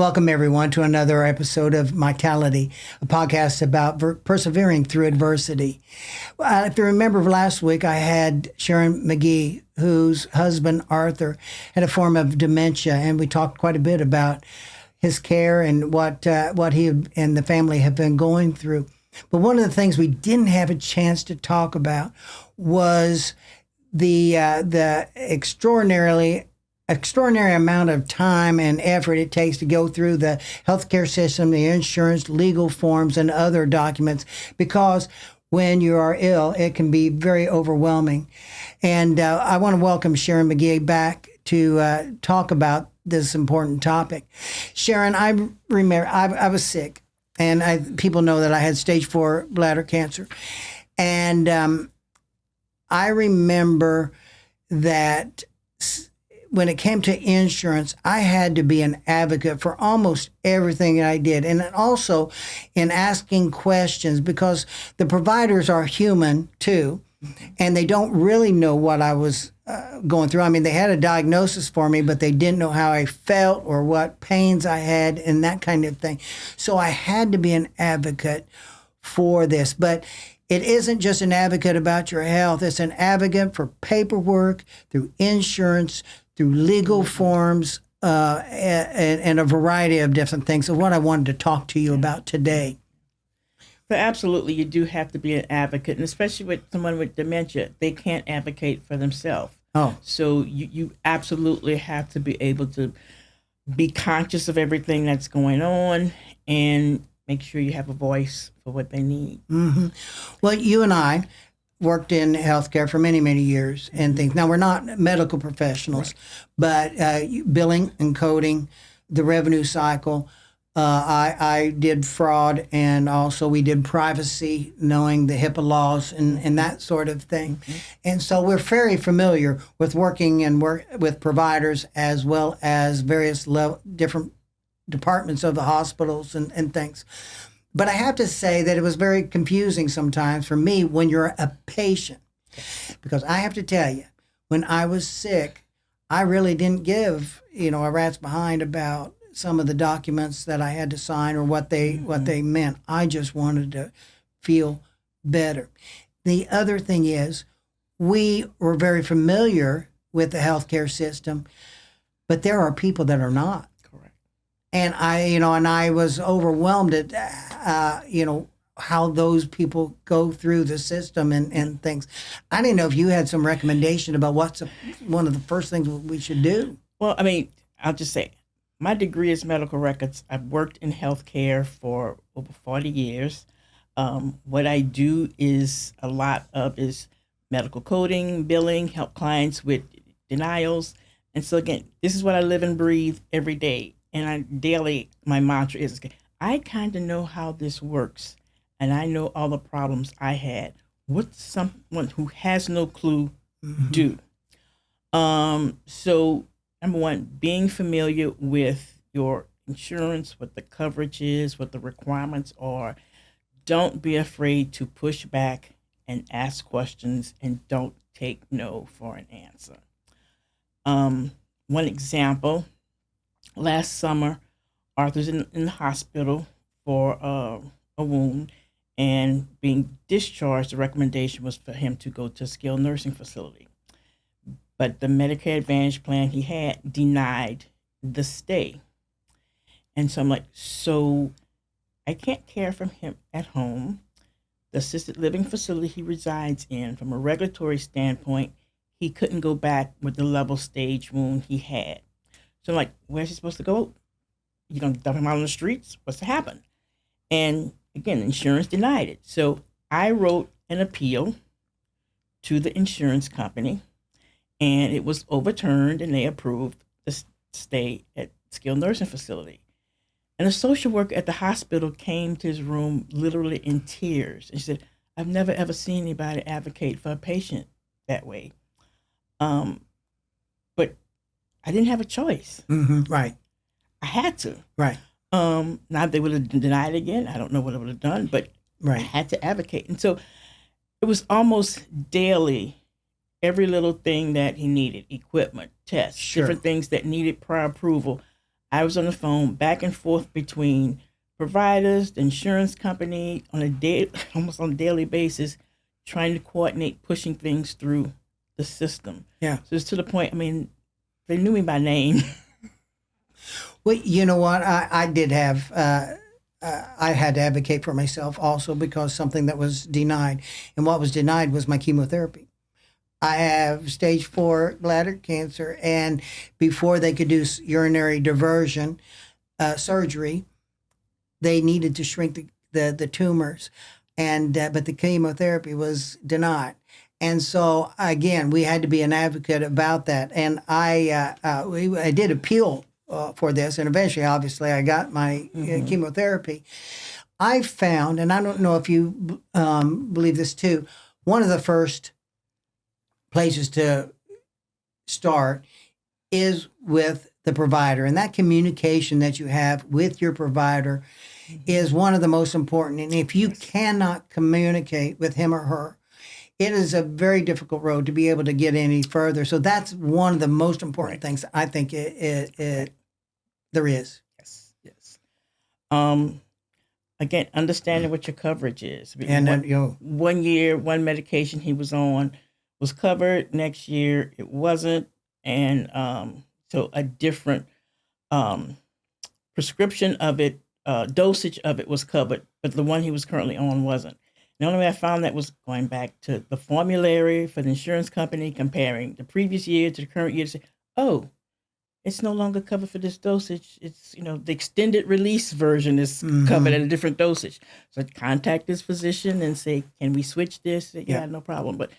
Welcome, everyone, to another episode of Mytality, a podcast about persevering through adversity. If you remember last week, I had Sharon McGee, whose husband, Arthur, had a form of dementia, and we talked quite a bit about his care and what he and the family have been going through. But one of the things we didn't have a chance to talk about was the extraordinary amount of time and effort it takes to go through the healthcare system, the insurance, legal forms, and other documents, because when you are ill, it can be very overwhelming. And I want to welcome Sharon McGee back to talk about this important topic. Sharon, I remember I was sick, and people know that I had stage 4 bladder cancer. And I remember that when it came to insurance, I had to be an advocate for almost everything that I did. And also in asking questions, because the providers are human too, and they don't really know what I was going through. I mean, they had a diagnosis for me, but they didn't know how I felt or what pains I had and that kind of thing. So I had to be an advocate for this. But it isn't just an advocate about your health. It's an advocate for paperwork, through insurance, through legal forms, and a variety of different things. So what I wanted to talk to you about today. So absolutely, you do have to be an advocate, and especially with someone with dementia, they can't advocate for themselves. Oh. So you absolutely have to be able to be conscious of everything that's going on and make sure you have a voice for what they need. Mm-hmm. Well, you and I worked in healthcare for many, many years and things. Now, we're not medical professionals, right, but billing and coding, the revenue cycle. I did fraud, and also we did privacy, knowing the HIPAA laws and that sort of thing. Mm-hmm. And so we're very familiar with working and with providers as well as various different departments of the hospitals and things. But I have to say that it was very confusing sometimes for me when you're a patient, because I have to tell you, when I was sick, I really didn't give, a rat's behind about some of the documents that I had to sign or what they meant. I just wanted to feel better. The other thing is, we were very familiar with the healthcare system, but there are people that are not. And I was overwhelmed at, how those people go through the system and things. I didn't know if you had some recommendation about what's one of the first things we should do. Well, I mean, I'll just say, my degree is medical records. I've worked in healthcare for over 40 years. What I do is a lot of is medical coding, billing, help clients with denials. And so again, this is what I live and breathe every day. And daily, my mantra is, I kind of know how this works, and I know all the problems I had. What someone who has no clue do? So, number one, being familiar with your insurance, what the coverage is, what the requirements are. Don't be afraid to push back and ask questions, and don't take no for an answer. One example. Last summer, Arthur's in the hospital for a wound, and being discharged, the recommendation was for him to go to a skilled nursing facility. But the Medicare Advantage plan he had denied the stay. And so I'm like, so I can't care for him at home. The assisted living facility he resides in, from a regulatory standpoint, he couldn't go back with the level stage wound he had. So I'm like, where's he supposed to go? You gonna dump him out on the streets? What's to happen? And again, insurance denied it. So I wrote an appeal to the insurance company, and it was overturned, and they approved the stay at skilled nursing facility. And a social worker at the hospital came to his room literally in tears, and she said, I've never ever seen anybody advocate for a patient that way. But I didn't have a choice. Mm-hmm. Right. I had to. Right. Now, if they would have denied it again, I don't know what I would have done, but right, I had to advocate. And so it was almost daily, every little thing that he needed, equipment, tests, different things that needed prior approval, I was on the phone back and forth between providers, the insurance company on a day, almost on a daily basis, trying to coordinate pushing things through the system. Yeah. So it's to the point, I mean, they knew me by name. Well, you know what? I did have, I had to advocate for myself also because something that was denied. And what was denied was my chemotherapy. I have stage 4 bladder cancer, and before they could do urinary diversion surgery, they needed to shrink the tumors, and but the chemotherapy was denied. And so again, we had to be an advocate about that. And I did appeal for this, and eventually, obviously, I got my chemotherapy. I found, and I don't know if you believe this too, one of the first places to start is with the provider, and that communication that you have with your provider is one of the most important. And if you cannot communicate with him or her, it is a very difficult road to be able to get any further. So that's one of the most important things I think there is. Yes, yes. Again, understanding what your coverage is. And then, 1 year, one medication he was on was covered. Next year, it wasn't, and so a different prescription of it, dosage of it was covered, but the one he was currently on wasn't. The only way I found that was going back to the formulary for the insurance company, comparing the previous year to the current year to say, oh, it's no longer covered for this dosage. It's, the extended release version is covered at a different dosage. So contact this physician and say, can we switch this? Yeah, no problem. But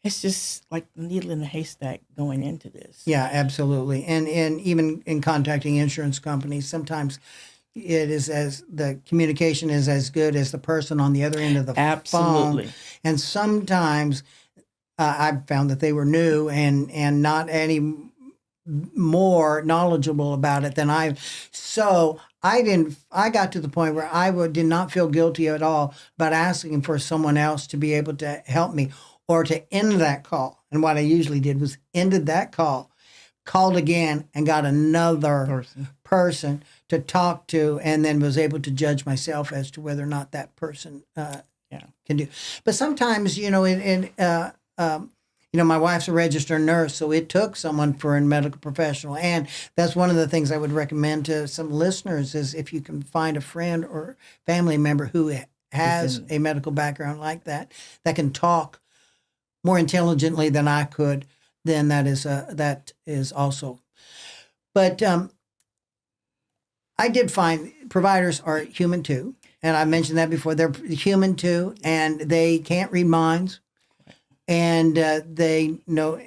it's just like the needle in the haystack going into this. Yeah, absolutely. And even in contacting insurance companies, sometimes it is the communication is as good as the person on the other end of the Absolutely. phone. And sometimes I've found that they were new and not any more knowledgeable about it than so I got to the point where I did not feel guilty at all about asking for someone else to be able to help me or to end that call. And what I usually did was ended that call, called again, and got another person to talk to, and then was able to judge myself as to whether or not that person can do. But sometimes, my wife's a registered nurse, so it took someone for a medical professional. And that's one of the things I would recommend to some listeners is if you can find a friend or family member who has a medical background like that can talk more intelligently than I could, then that is also. But I did find providers are human too, and I mentioned that before. They're human too, and they can't read minds, and they know.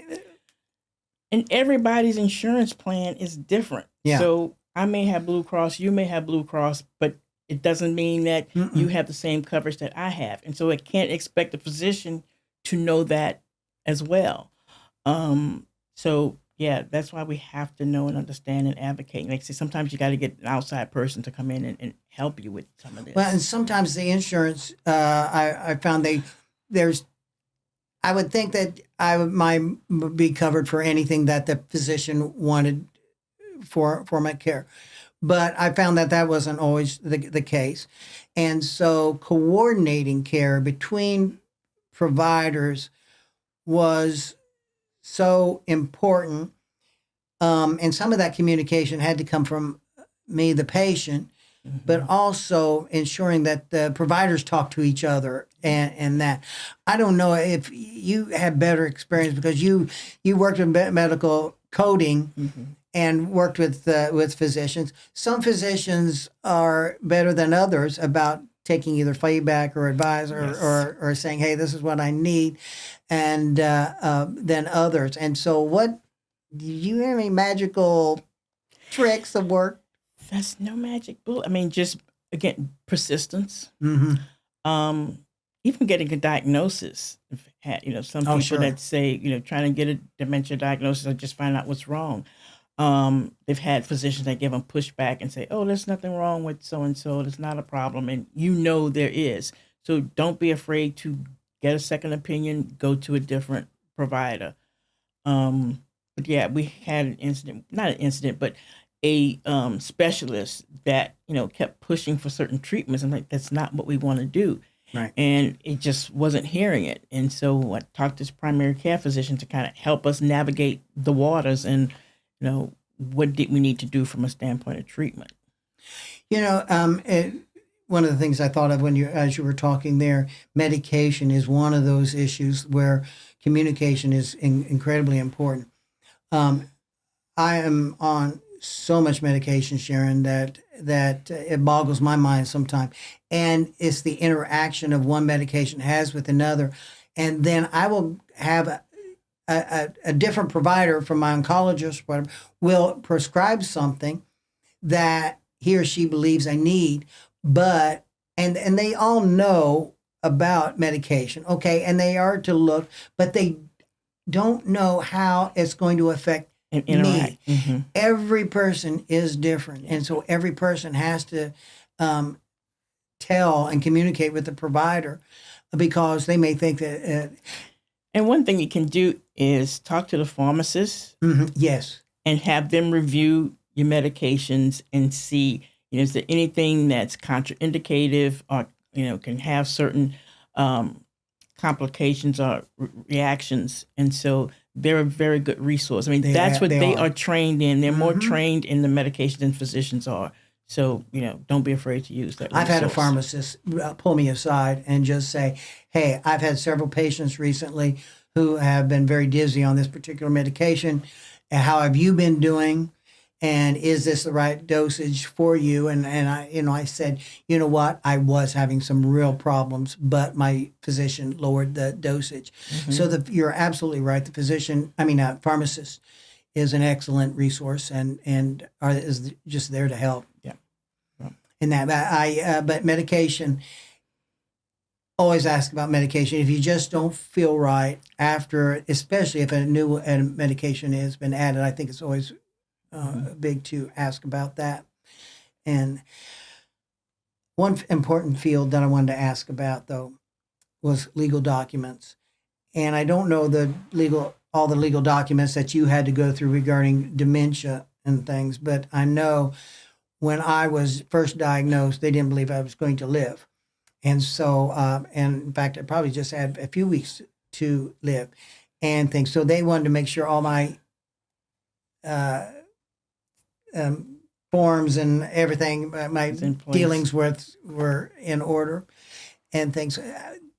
And everybody's insurance plan is different. Yeah. So I may have Blue Cross, you may have Blue Cross, but it doesn't mean that you have the same coverage that I have, and so I can't expect the physician to know that as well. So yeah, that's why we have to know and understand and advocate. Like I say, sometimes you got to get an outside person to come in and help you with some of this. Well, and sometimes the insurance, I found I would think that I might be covered for anything that the physician wanted for my care. But I found that wasn't always the case. And so coordinating care between providers was so important. And some of that communication had to come from me, the patient, but also ensuring that the providers talk to each other and that. I don't know if you had better experience because you worked in medical coding and worked with physicians. Some physicians are better than others about taking either feedback or advice or saying, hey, this is what I need, and than others. And so do you have any magical tricks of work? That's no magic bullet. I mean, just, again, persistence. Even getting a diagnosis. Some people that say, trying to get a dementia diagnosis or just find out what's wrong. They've had physicians that give them pushback and say, oh, there's nothing wrong with so-and-so. There's not a problem. And there is. So don't be afraid to get a second opinion, go to a different provider. But yeah, we had an incident, not an incident, but a specialist that kept pushing for certain treatments. I'm like, that's not what we want to do. Right. And it just wasn't hearing it. And so I talked to this primary care physician to kind of help us navigate the waters and, what did we need to do from a standpoint of treatment. One of the things I thought of as you were talking there, medication is one of those issues where communication is incredibly important. I am on so much medication, Sharon, that it boggles my mind sometimes. And it's the interaction of one medication has with another. And then I will have a different provider from my oncologist, whatever, will prescribe something that he or she believes I need, but and they all know about medication, okay, and they are to look, but they don't know how it's going to affect And interact. me. Mm-hmm. Every person is different, and so every person has to tell and communicate with the provider because they may think that. And one thing you can do is talk to the pharmacist. Yes. And have them review your medications and see, is there anything that's contraindicative or, can have certain complications or reactions. And so they're a very good resource. I mean, that's what they are trained in. They're more trained in the medication than physicians are. So, don't be afraid to use that resource. I've had a pharmacist pull me aside and just say, hey, I've had several patients recently who have been very dizzy on this particular medication. How have you been doing? And is this the right dosage for you? And I said, you know what? I was having some real problems, but my physician lowered the dosage. Mm-hmm. So you're absolutely right. The pharmacist is an excellent resource and is just there to help. Yeah. And but medication, always ask about medication. If you just don't feel right after, especially if a new medication has been added, I think it's always big to ask about that. And one important field that I wanted to ask about, though, was legal documents. And I don't know all the legal documents that you had to go through regarding dementia and things, but I know when I was first diagnosed, they didn't believe I was going to live. And so, and in fact, I probably just had a few weeks to live and things. So they wanted to make sure all my forms and everything, my dealings were in order and things.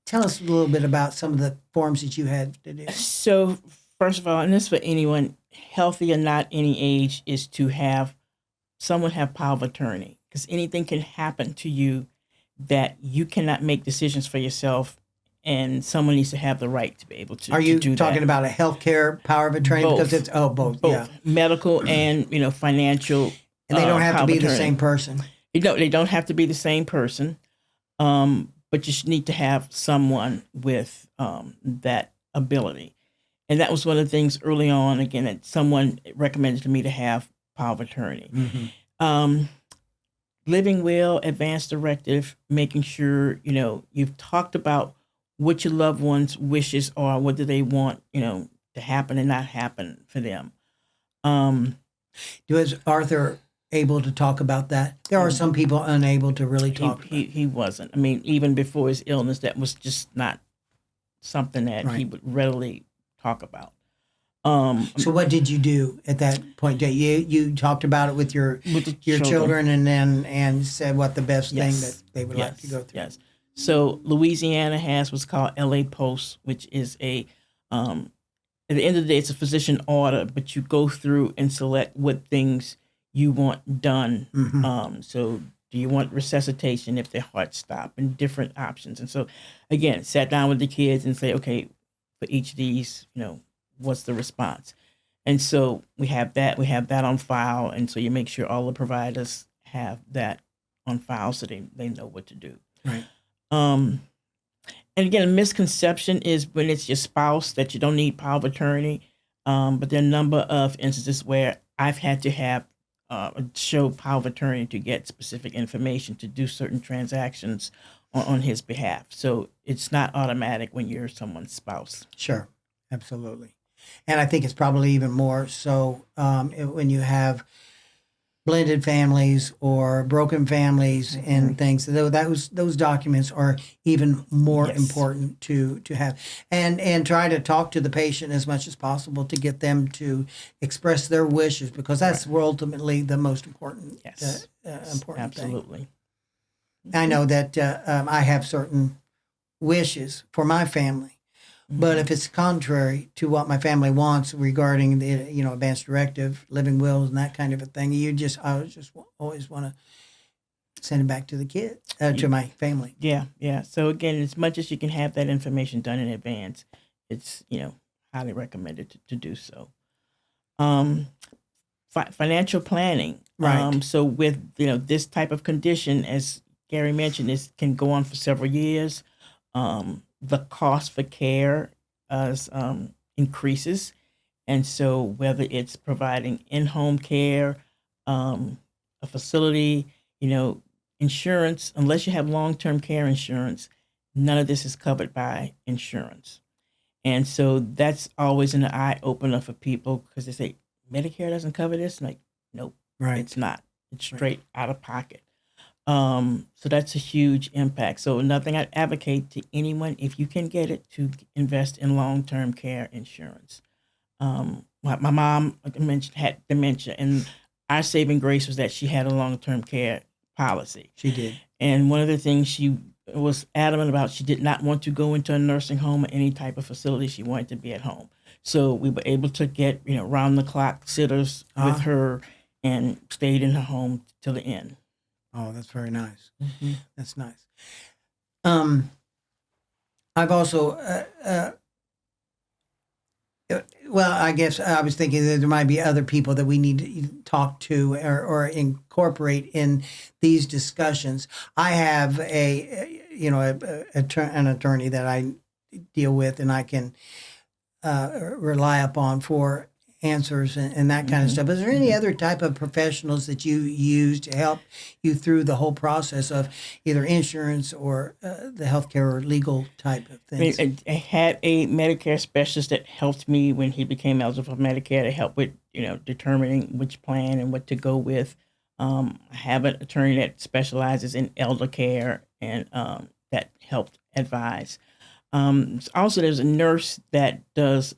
Tell us a little bit about some of the forms that you had to do. So, first of all, and this for anyone, healthy or not, any age, is to have someone have power of attorney, because anything can happen to you that you cannot make decisions for yourself, and someone needs to have the right to be able to. Are you do talking that. about a healthcare power of attorney? Both. Because it's both, yeah, medical and financial. And they don't have to be the same person. They don't have to be the same person, but you should need to have someone with that ability. And that was one of the things early on. Again, that someone recommended to me to have power of attorney. Mm-hmm. Living will, advance directive, making sure, you've talked about what your loved ones' wishes are, what do they want, to happen and not happen for them. Was Arthur able to talk about that? There are some people unable to really talk about it. He wasn't. I mean, even before his illness, that was just not something that he would readily talk about. So what did you do at that point? You talked about it with your children and said what the best thing that they would like to go through. Yes. So Louisiana has what's called LA Post, which is at the end of the day, it's a physician order, but you go through and select what things you want done. Mm-hmm. So do you want resuscitation if their heart stop, and different options. And so again, sat down with the kids and say, okay, for each of these, what's the response? And so we have that on file. And so you make sure all the providers have that on file so they know what to do. Right. And again, a misconception is when it's your spouse that you don't need power of attorney. But there are a number of instances where I've had to have show power of attorney to get specific information to do certain transactions on his behalf. So it's not automatic when you're someone's spouse. Sure. Absolutely. And I think it's probably even more so when you have blended families or broken families and things. So those documents are even more important to have, and try to talk to the patient as much as possible to get them to express their wishes, because that's ultimately the most important important thing. Absolutely. I know that I have certain wishes for my family. But if it's contrary to what my family wants regarding the, advance directive, living wills, and that kind of a thing, I just always want to send it back to the kid, to my family. Yeah. So again, as much as you can have that information done in advance, it's highly recommended to do so. Financial planning. Right. So with this type of condition, as Gary mentioned, it can go on for several years. The cost for care increases. And so whether it's providing in-home care, a facility, insurance, unless you have long-term care insurance, none of this is covered by insurance. And so that's always an eye opener for people, because they say, Medicare doesn't cover this? I'm like, nope, it's not. It's straight out of pocket. So that's a huge impact. So another thing I advocate to anyone, if you can get it, to invest in long-term care insurance. My mom, like I mentioned, had dementia, and our saving grace was that she had a long-term care policy. She did. And one of the things she was adamant about, she did not want to go into a nursing home or any type of facility. She wanted to be at home. So we were able to get, round-the-clock sitters with her, and stayed in her home till the end. Oh, that's very nice. Mm-hmm. That's nice. I've also, I guess I was thinking that there might be other people that we need to talk to or incorporate in these discussions. I have an attorney that I deal with, and I can rely upon for answers and that kind of stuff. Is there any other type of professionals that you use to help you through the whole process of either insurance or the healthcare or legal type of things? I had a Medicare specialist that helped me when he became eligible for Medicare, to help with determining which plan and what to go with. I have an attorney that specializes in elder care, and that helped advise. Also, there's a nurse that does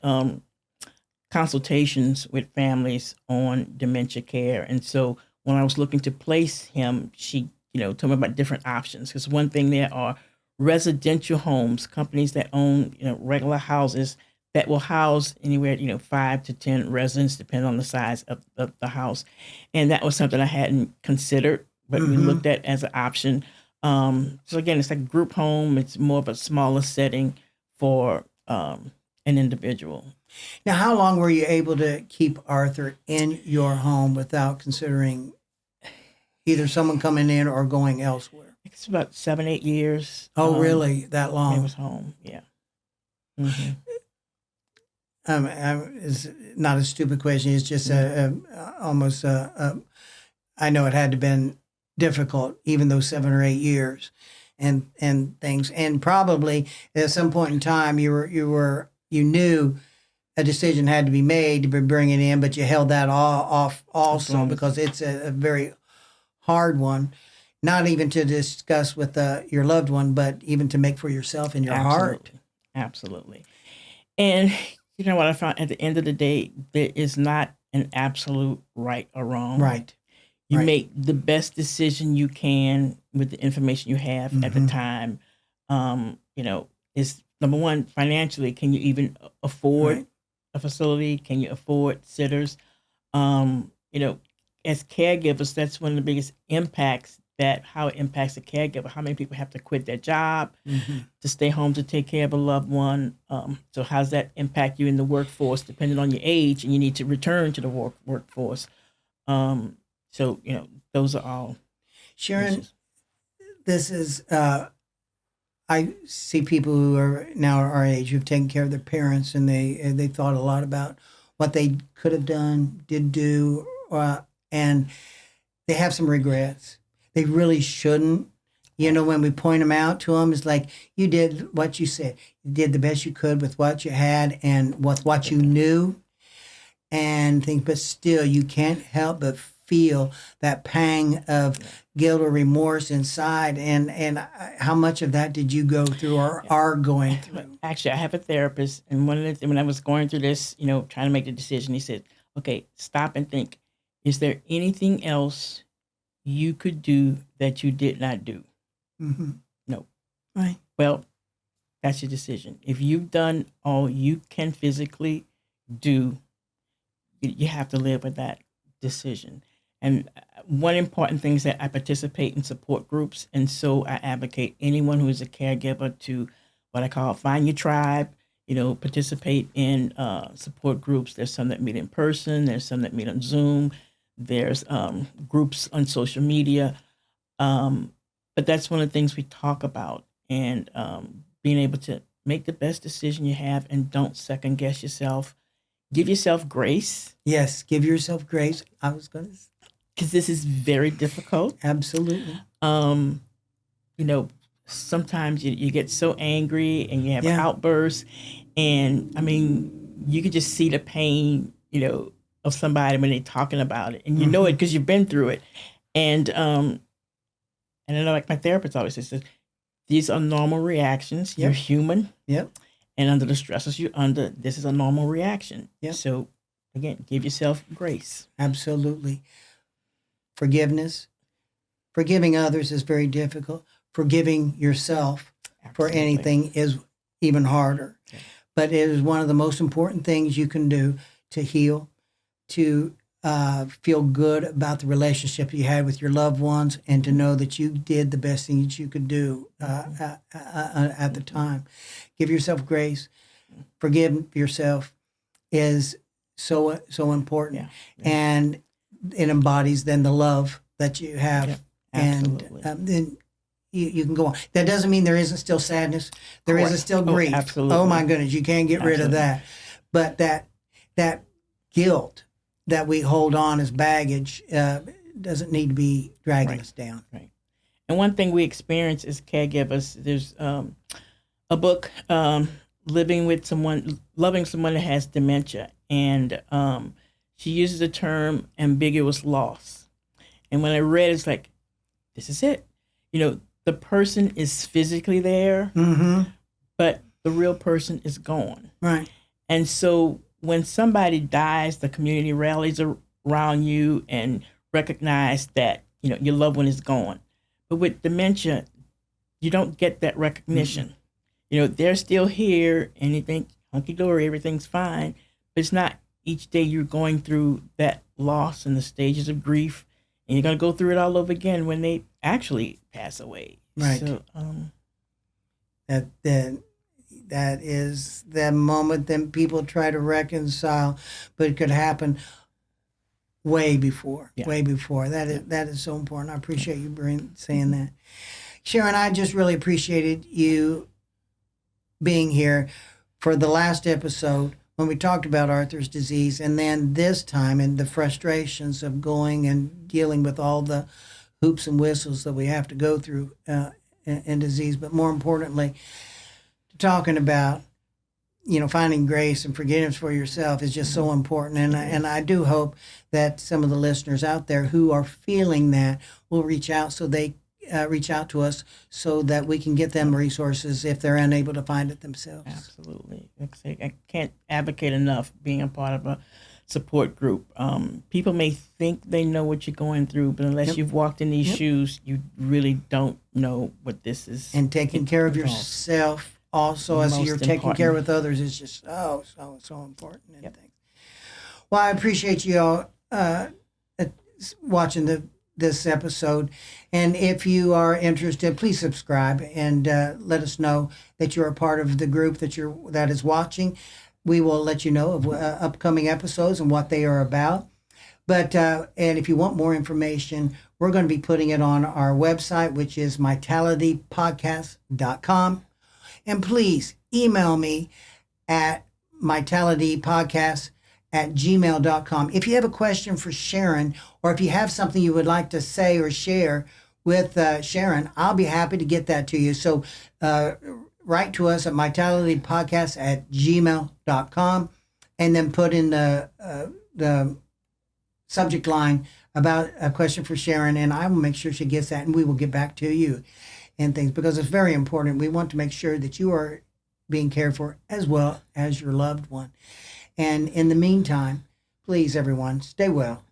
consultations with families on dementia care. And so when I was looking to place him, she, told me about different options. Because one thing, there are residential homes, companies that own, regular houses that will house anywhere, 5 to 10 residents, depending on the size of the house. And that was something I hadn't considered, but we looked at as an option. So again, it's like a group home. It's more of a smaller setting for an individual. Now, how long were you able to keep Arthur in your home without considering either someone coming in or going elsewhere? It's about 7-8 years. Oh, really? That long? He was home, yeah. Mm-hmm. It's not a stupid question. It's just almost, I know it had to have been difficult, even though 7 or 8 years and things. And probably at some point in time, you knew a decision had to be made to bring it in, but you held that off also because it's a very hard one, not even to discuss with your loved one, but even to make for yourself in your heart. Absolutely. And you know what I found? At the end of the day, there is not an absolute right or wrong. Right. You make the best decision you can with the information you have at the time. Is number one, financially, can you even afford a facility? Can you afford sitters? As caregivers, that's one of the biggest impacts, how it impacts the caregiver. How many people have to quit their job to stay home to take care of a loved one? So how does that impact you in the workforce, depending on your age, and you need to return to the workforce? So, those are all. Sharon, issues. This is, I see people who are now our age who've taken care of their parents, and they thought a lot about what they could have done, did do, and they have some regrets. They really shouldn't. When we point them out to them, it's like, you did what you said. You did the best you could with what you had and with what you knew and things, but still you can't help but feel that pang of guilt or remorse inside, and how much of that did you go through or are going through? Actually, I have a therapist, and when I was going through this, trying to make the decision, he said, "Okay, stop and think. Is there anything else you could do that you did not do?" Mm-hmm. No. Right. Well, that's your decision. If you've done all you can physically do, you have to live with that decision. And one important thing is that I participate in support groups, and so I advocate anyone who is a caregiver to what I call find your tribe. Participate in support groups. There's some that meet in person. There's some that meet on Zoom. There's groups on social media. But that's one of the things we talk about, and being able to make the best decision you have, and don't second guess yourself. Give yourself grace. Yes, give yourself grace. I was going to say. Because this is very difficult. Absolutely. Sometimes you get so angry and you have outbursts, and you could just see the pain, of somebody when they're talking about it, and you know it because you've been through it. And I know, like my therapist always says, these are normal reactions. You're human. Yep. And under the stresses you're under, this is a normal reaction. Yep. So again, give yourself grace. Absolutely. Forgiveness. Forgiving others is very difficult. Forgiving yourself for anything is even harder. Yeah. But it is one of the most important things you can do to heal, to feel good about the relationship you had with your loved ones, and to know that you did the best thing that you could do at the time. Give yourself grace. Forgive yourself is so important. Yeah. And it embodies then the love that you have. Yeah, absolutely. And then you can go on. That doesn't mean there isn't still sadness. There isn't still grief. Absolutely. Oh my goodness, you can't get rid of that. But that guilt that we hold on as baggage doesn't need to be dragging us down. Right. And one thing we experience as caregivers, there's a book, Loving Someone That Has Dementia, and she uses the term ambiguous loss. And when I read it, it's like, this is it. The person is physically there, but the real person is gone. Right. And so when somebody dies, the community rallies around you and recognize that, your loved one is gone. But with dementia, you don't get that recognition. They're still here and you think, hunky-dory, everything's fine. But it's not. Each day you're going through that loss and the stages of grief, and you're going to go through it all over again when they actually pass away. Right. So, that is the moment then people try to reconcile, but it could happen way before. That is so important. I appreciate you saying that. Sharon, I just really appreciated you being here for the last episode when we talked about Arthur's disease, and then this time and the frustrations of going and dealing with all the hoops and whistles that we have to go through in disease, but more importantly, talking about, finding grace and forgiveness for yourself is just so important. And I do hope that some of the listeners out there who are feeling that will reach out to us so that we can get them resources if they're unable to find it themselves. Absolutely. I can't advocate enough being a part of a support group. People may think they know what you're going through, but unless you've walked in these shoes, you really don't know what this is. And taking care of yourself also as you're taking care with others is just so important. And things. Well, I appreciate you all watching this episode. And if you are interested, please subscribe and let us know that you're a part of the group that is watching. We will let you know of upcoming episodes and what they are about. But and if you want more information, we're going to be putting it on our website, which is mytalitypodcast.com. And please email me at mytalitypodcast@gmail.com. If you have a question for Sharon, or if you have something you would like to say or share with Sharon, I'll be happy to get that to you. So write to us at mytalitypodcast@gmail.com, and then put in the subject line about a question for Sharon, and I will make sure she gets that, and we will get back to you and things, because it's very important. We want to make sure that you are being cared for as well as your loved one. And in the meantime, please, everyone, stay well,